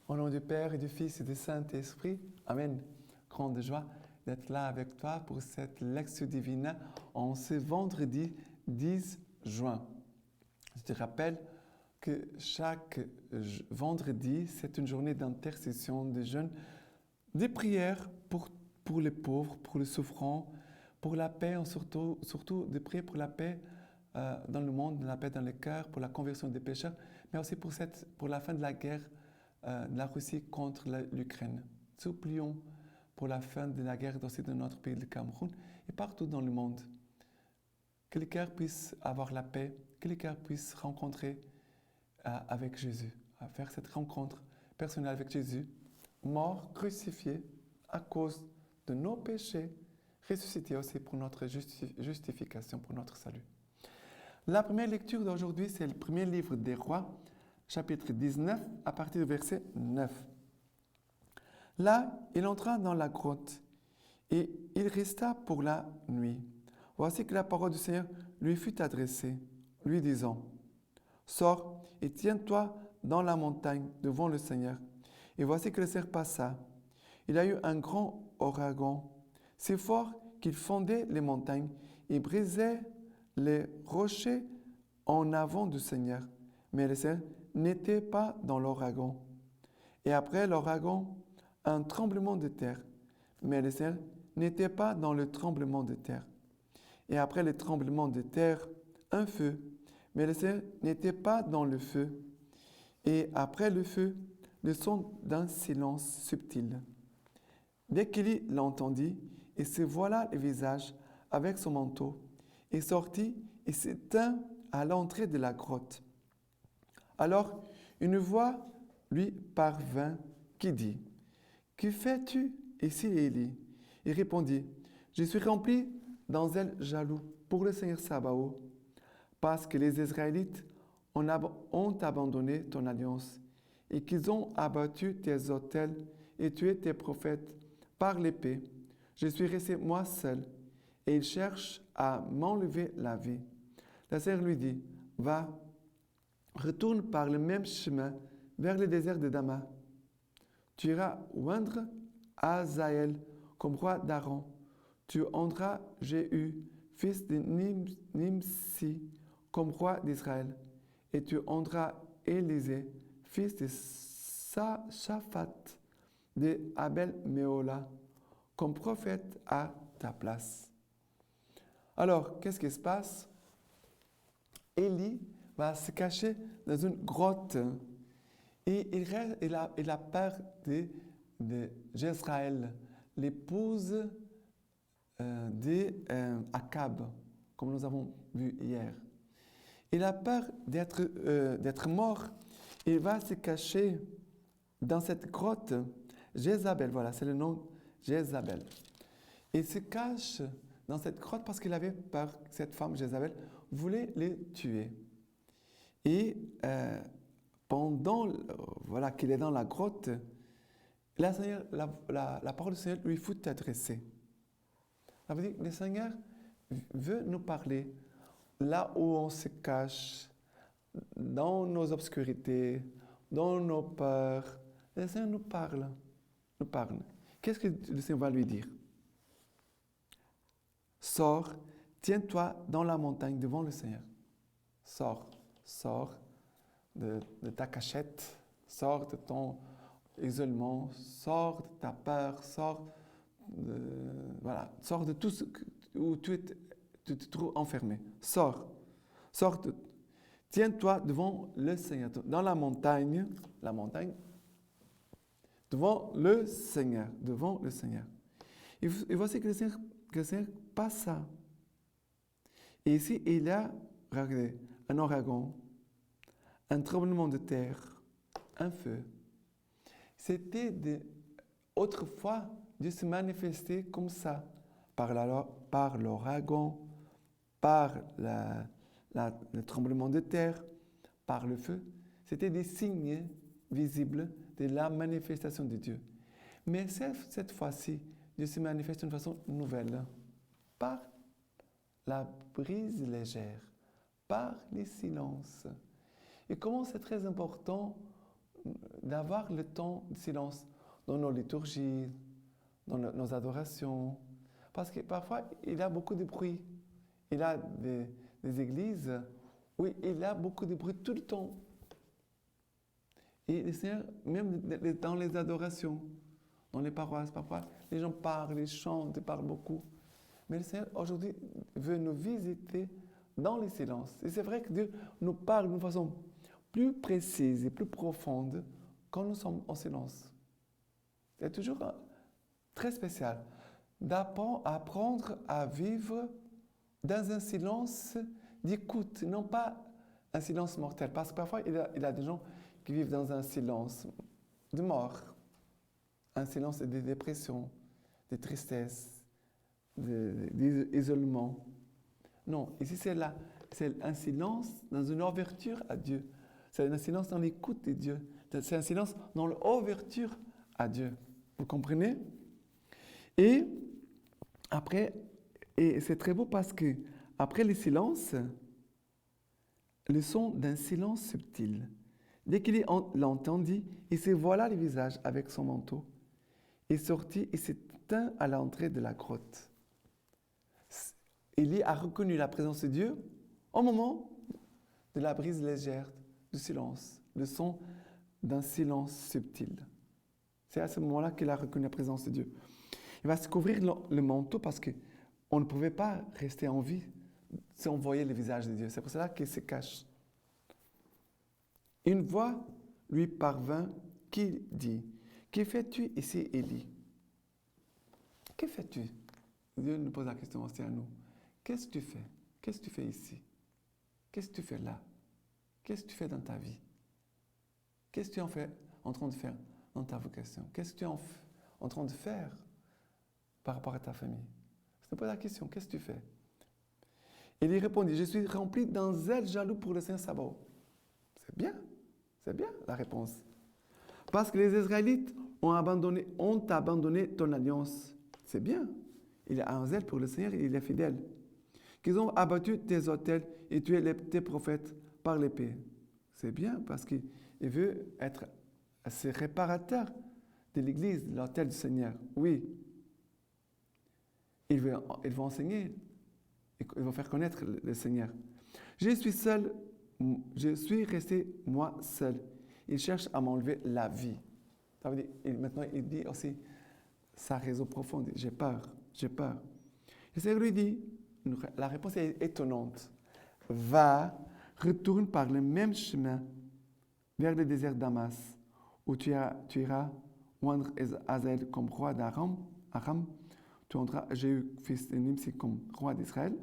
Au nom du Père et du Fils et du Saint-Esprit, Amen. Grande joie d'être là avec toi pour cette lecture divine en ce vendredi 10 juin. Je te rappelle que chaque vendredi, c'est une journée d'intercession, de jeûne, de prière pour les pauvres, pour les souffrants, pour la paix, surtout de prier pour la paix dans le monde, la paix dans les cœurs, pour la conversion des pécheurs, mais aussi pour la fin de la guerre de la Russie contre l'Ukraine. Supplions pour la fin de la guerre aussi dans notre pays, le Cameroun, et partout dans le monde. Que les cœurs puissent avoir la paix, que les cœurs puissent rencontrer avec Jésus, à faire cette rencontre personnelle avec Jésus, mort, crucifié à cause de nos péchés, ressuscité aussi pour notre justification, pour notre salut. La première lecture d'aujourd'hui, c'est le premier livre des Rois, chapitre 19, à partir du verset 9. Là, il entra dans la grotte et il resta pour la nuit. Voici que la parole du Seigneur lui fut adressée, lui disant, « Sors et tiens-toi dans la montagne devant le Seigneur. » Et voici que le Seigneur passa. Il y a eu un grand ouragan, si fort qu'il fondait les montagnes et brisait les rochers en avant du Seigneur. Mais le Seigneur n'était pas dans l'ouragan. Et après l'ouragan, un tremblement de terre. Mais le Seigneur n'était pas dans le tremblement de terre. Et après le tremblement de terre, un feu. Mais le Seigneur n'était pas dans le feu. Et après le feu, le son d'un silence subtil. Dès qu'il l'entendit, il se voila le visage avec son manteau, et sortit et s'éteint à l'entrée de la grotte. Alors, une voix lui parvint qui dit, « Que fais-tu ici, Élie ?» Il répondit, « Je suis rempli d'un zèle jaloux pour le Seigneur Sabaoth, parce que les Israélites ont abandonné ton alliance, et qu'ils ont abattu tes autels et tué tes prophètes par l'épée. Je suis resté moi seul, et ils cherchent à m'enlever la vie. » Le Seigneur lui dit, « Va, retourne par le même chemin vers le désert de Damas. Tu iras oindre Hazaël comme roi d'Aram. Tu oindras Jéhu, fils de Nimsi, comme roi d'Israël. Et tu oindras Élisée, fils de Shaphat, de Abel-Méola, comme prophète à ta place. » Alors, qu'est-ce qui se passe? Élie va se cacher dans une grotte et il a peur de Jezraël, l'épouse d'Akab, comme nous avons vu hier. Il a peur d'être mort. Il va se cacher dans cette grotte. Jézabel, voilà, c'est le nom, Jézabel. Il se cache dans cette grotte parce qu'il avait peur que cette femme, Jézabel, voulait les tuer. Et pendant qu'il est dans la grotte, la parole du Seigneur lui fut adressée. Ça veut dire que le Seigneur veut nous parler là où on se cache, dans nos obscurités, dans nos peurs. Le Seigneur nous parle. Qu'est-ce que le Seigneur va lui dire? Sors, tiens-toi dans la montagne devant le Seigneur. Sors de ta cachette, sors de ton isolement, sors de ta peur, sors de tout ce où tu te trouves enfermé. Tiens-toi devant le Seigneur, dans la montagne, devant le Seigneur. Et voici que le Seigneur passa. Et ici, il y a, regardez, un ouragan, un tremblement de terre, un feu. C'était autrefois Dieu se manifestait comme ça, par l'ouragan, par le tremblement de terre, par le feu. C'était des signes visibles de la manifestation de Dieu. Mais cette fois-ci, Dieu se manifeste d'une façon nouvelle, par la brise légère, par les silences. Et comment c'est très important d'avoir le temps de silence dans nos liturgies, dans nos adorations. Parce que parfois, il y a beaucoup de bruit. Il y a des églises où il y a beaucoup de bruit tout le temps. Et le Seigneur, même dans les adorations, dans les paroisses, parfois, les gens parlent, ils chantent, ils parlent beaucoup. Mais le Seigneur, aujourd'hui, veut nous visiter dans les silences. Et c'est vrai que Dieu nous parle d'une façon plus précise et plus profonde quand nous sommes en silence. C'est toujours très spécial d'apprendre à vivre dans un silence d'écoute, non pas un silence mortel. Parce que parfois, il y a des gens qui vivent dans un silence de mort, un silence de dépression, de tristesse, d'isolement. Non, ici c'est un silence dans une ouverture à Dieu. C'est un silence dans l'écoute de Dieu. C'est un silence dans l'ouverture à Dieu. Vous comprenez? Et après, et c'est très beau parce que après le silence, le son d'un silence subtil. Dès qu'il l'entendit, il se voila le visage avec son manteau. Il sortit et s'éteint à l'entrée de la grotte. Élie a reconnu la présence de Dieu au moment de la brise légère du silence, le son d'un silence subtil. C'est à ce moment-là qu'il a reconnu la présence de Dieu. Il va se couvrir le manteau parce qu'on ne pouvait pas rester en vie si on voyait le visage de Dieu. C'est pour cela qu'il se cache. Une voix lui parvint qui dit, « Que fais-tu ici, Élie? » Que fais-tu? Dieu nous pose la question aussi à nous. Qu'est-ce que tu fais? Qu'est-ce que tu fais ici? Qu'est-ce que tu fais là? Qu'est-ce que tu fais dans ta vie? Qu'est-ce que tu es en train de faire dans ta vocation? Qu'est-ce que tu es en train de faire par rapport à ta famille? C'est pas la question. Qu'est-ce que tu fais? Il lui répondit, je suis rempli d'un zèle jaloux pour le Saint Sabaoth. C'est bien la réponse. Parce que les Israélites ont abandonné ton alliance. C'est bien. Il a un zèle pour le Seigneur et il est fidèle. Qu'ils ont abattu tes autels et tué tes prophètes par l'épée. C'est bien parce qu'il veut être assez réparateur de l'Église, de l'autel du Seigneur. Oui. Il veut enseigner. Il va faire connaître le Seigneur. Je suis resté moi seul. Il cherche à m'enlever la vie. Ça veut dire, maintenant, il dit aussi sa raison profonde. J'ai peur. Le Seigneur lui dit, la réponse est étonnante. Va, retourne par le même chemin vers le désert d'Amas, où tu iras oindre Hazaël comme roi d'Aram. Tu rendras Jéhu, fils de Nimsi, comme roi d'Israël.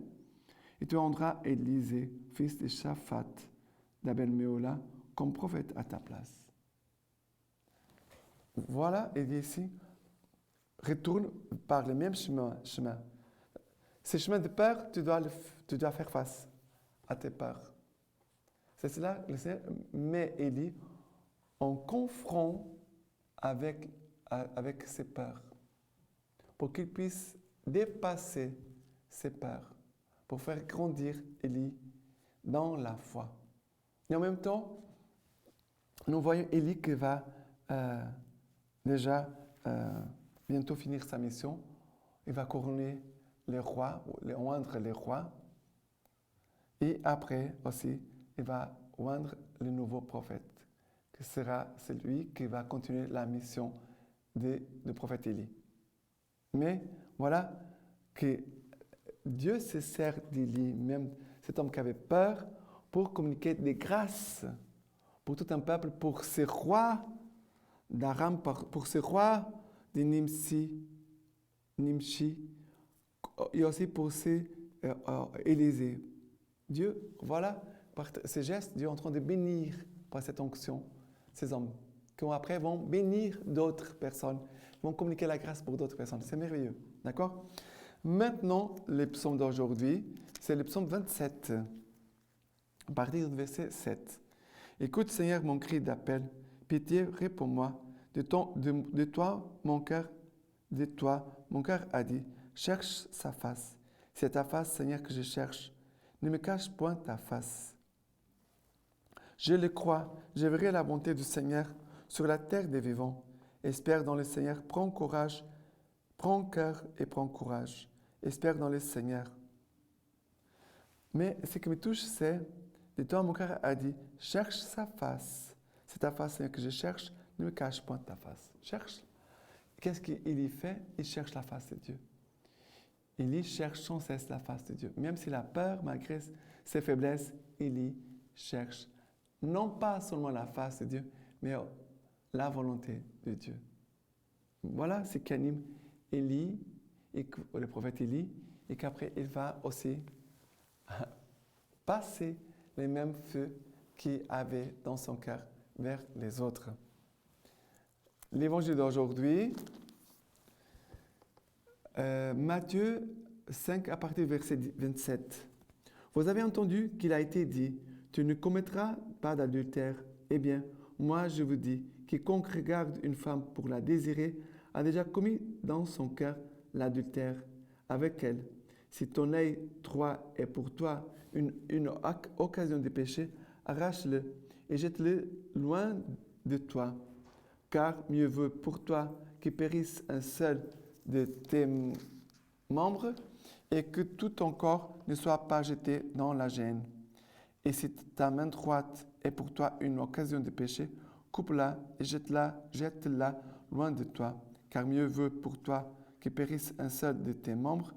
Et tu rendras Élisée, fils de Shaphat, d'Abel-Méola, comme prophète à ta place. Voilà, il dit ici, retourne par le même chemin. Ces chemins de peur, tu dois faire face à tes peurs. C'est cela que le Seigneur met Élie en confront avec ses peurs, pour qu'il puisse dépasser ses peurs, pour faire grandir Élie dans la foi. Et en même temps, nous voyons Élie qui va déjà bientôt finir sa mission. Il va couronner les rois, oindre les rois. Et après aussi, il va oindre le nouveau prophète, qui sera celui qui va continuer la mission du prophète Élie. Mais voilà que Dieu se sert d'Élie, même cet homme qui avait peur, pour communiquer des grâces pour tout un peuple, pour ces rois d'Aram, pour ces rois de Nimshi, et aussi pour ces Élysée. Dieu, voilà, par ces gestes, Dieu est en train de bénir par cette onction ces hommes, qui après vont bénir d'autres personnes, vont communiquer la grâce pour d'autres personnes. C'est merveilleux, d'accord? Maintenant, le psaume d'aujourd'hui, c'est le psaume 27, à partir du verset 7. Écoute, Seigneur, mon cri d'appel, pitié, réponds-moi. De toi, mon cœur a dit, cherche sa face. C'est ta face, Seigneur, que je cherche. Ne me cache point ta face. Je le crois, je verrai la bonté du Seigneur sur la terre des vivants. Espère dans le Seigneur, prends courage, prends cœur et prends courage. Espère dans le Seigneur. Mais ce qui me touche, c'est, de toi, mon cœur a dit, cherche sa face. C'est ta face, Seigneur, que je cherche, ne me cache point ta face. Cherche. Qu'est-ce qu'il y fait? Il cherche la face de Dieu. Il y cherche sans cesse la face de Dieu. Même s'il a peur, malgré ses faiblesses, il y cherche. Non pas seulement la face de Dieu, mais la volonté de Dieu. Voilà ce qui anime Élie, et le prophète Élie, et qu'après il va aussi passer les mêmes feux qu'il avait dans son cœur vers les autres. L'évangile d'aujourd'hui, Matthieu 5 à partir du verset 27. Vous avez entendu qu'il a été dit, tu ne commettras pas d'adultère. Eh bien, moi je vous dis, quiconque regarde une femme pour la désirer a déjà commis dans son cœur l'adultère avec elle. Si ton œil droit est pour toi une occasion de péché, arrache-le et jette-le loin de toi. Car mieux vaut pour toi qu'il périsse un seul de tes membres et que tout ton corps ne soit pas jeté dans la géhenne. Et si ta main droite est pour toi une occasion de péché, coupe-la et jette-la loin de toi. Car mieux vaut pour toi qu'il périsse un seul de tes membres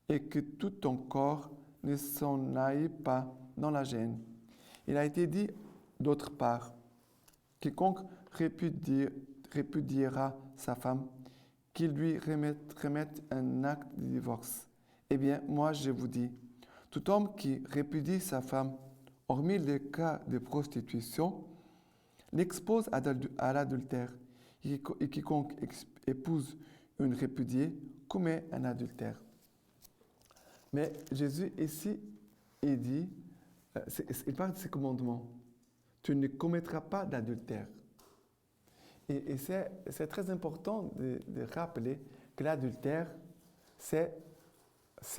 et que tout ton corps ne s'en aille pas dans la géhenne. Il a été dit d'autre part, quiconque répudiera sa femme, qu'il lui remette un acte de divorce. Eh bien, moi je vous dis, tout homme qui répudie sa femme, hormis le cas de prostitution, l'expose à l'adultère. Et quiconque épouse une répudiée commet un adultère. Mais Jésus ici, il dit, il parle de ses commandements. Tu ne commettras pas d'adultère. Et c'est très important de rappeler que l'adultère, c'est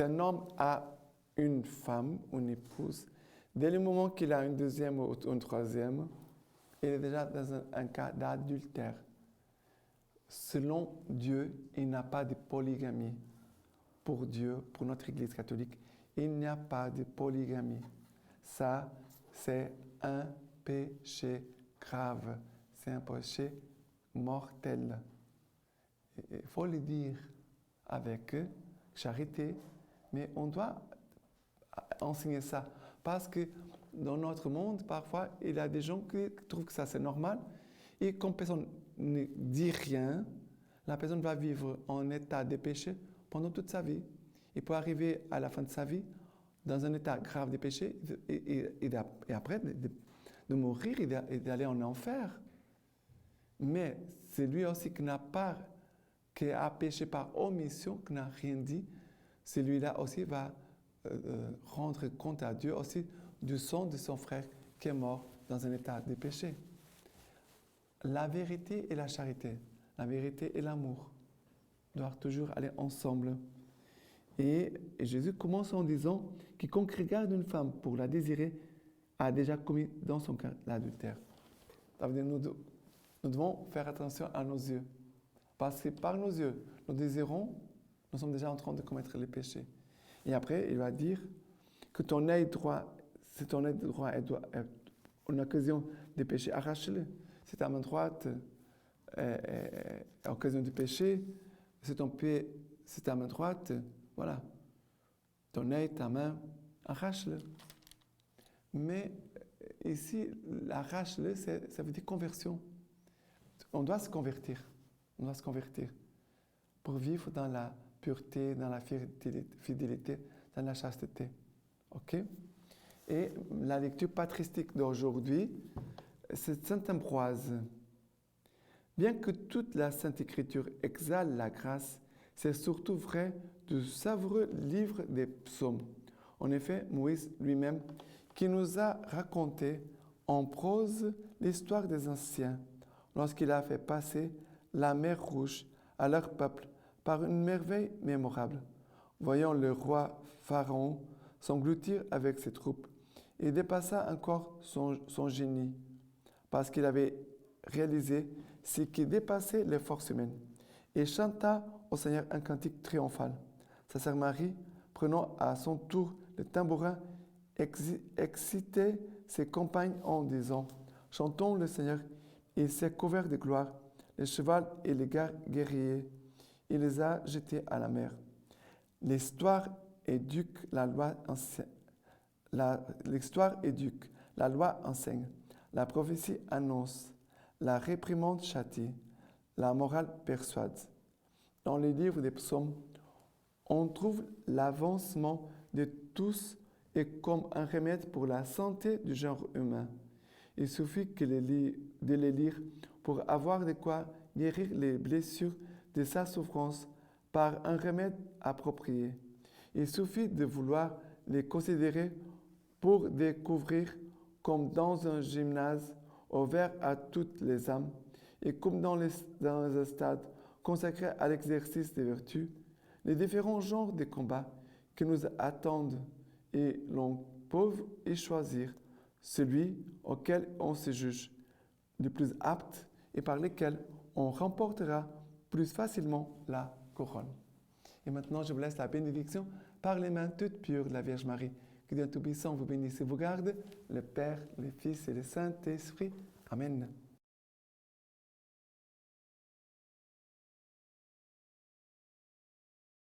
un homme a une femme, une épouse. Dès le moment qu'il a une deuxième ou une troisième, il est déjà dans un cas d'adultère. Selon Dieu, il n'a pas de polygamie. Pour Dieu, pour notre Église catholique, il n'y a pas de polygamie. Ça, c'est un péché grave. C'est un péché mortel. Il faut le dire avec charité, mais on doit enseigner ça. Parce que dans notre monde, parfois, il y a des gens qui trouvent que ça c'est normal. Et quand personne ne dit rien, la personne va vivre en état de péché pendant toute sa vie. Il peut arriver à la fin de sa vie dans un état grave de péché et après de mourir et d'aller en enfer. Mais c'est lui aussi qui a péché par omission, qui n'a rien dit. Celui-là aussi va rendre compte à Dieu aussi du sang de son frère qui est mort dans un état de péché. La vérité et la charité, la vérité et l'amour doivent toujours aller ensemble. Et Jésus commence en disant « Quiconque regarde une femme pour la désirer a déjà commis dans son cœur l'adultère. » Ça veut dire nous devons faire attention à nos yeux. Parce que par nos yeux, nous désirons, nous sommes déjà en train de commettre les péchés. Et après, il va dire que ton œil droit, si ton œil droit est une occasion de péché, arrache-le. Si ta main droite est occasion de péché, si ta main droite, voilà, ton œil, ta main, arrache-le. Mais ici, arrache-le, ça veut dire conversion. On doit se convertir. On doit se convertir pour vivre dans la pureté, dans la fidélité, dans la chasteté. OK? Et la lecture patristique d'aujourd'hui, c'est Saint Ambroise. Bien que toute la Sainte Écriture exhale la grâce, c'est surtout vrai du savoureux livre des psaumes. En effet, Moïse lui-même, qui nous a raconté en prose l'histoire des anciens, lorsqu'il a fait passer la mer Rouge à leur peuple par une merveille mémorable. Voyant le roi Pharaon s'engloutir avec ses troupes, il dépassa encore son génie, parce qu'il avait réaliser ce qui dépassait les forces humaines et chanta au Seigneur un cantique triomphal. Sa sœur Marie, prenant à son tour le tambourin, excitait ses compagnes en disant « Chantons le Seigneur, il s'est couvert de gloire, les chevaux et les guerriers, il les a jetés à la mer. » L'histoire éduque, la loi enseigne, la prophétie annonce, la réprimande châtie, la morale persuade. Dans les livres des psaumes, on trouve l'avancement de tous et comme un remède pour la santé du genre humain. Il suffit de les lire pour avoir de quoi guérir les blessures de sa souffrance par un remède approprié. Il suffit de vouloir les considérer pour découvrir, comme dans un gymnase ouvert à toutes les âmes, et comme dans un stade consacré à l'exercice des vertus, les différents genres de combats qui nous attendent et l'on peut y choisir celui auquel on se juge le plus apte et par lequel on remportera plus facilement la couronne. Et maintenant, je vous laisse la bénédiction par les mains toutes pures de la Vierge Marie. Que Dieu Tout-Puissant vous bénisse et vous garde, le Père, le Fils et le Saint-Esprit. Amen.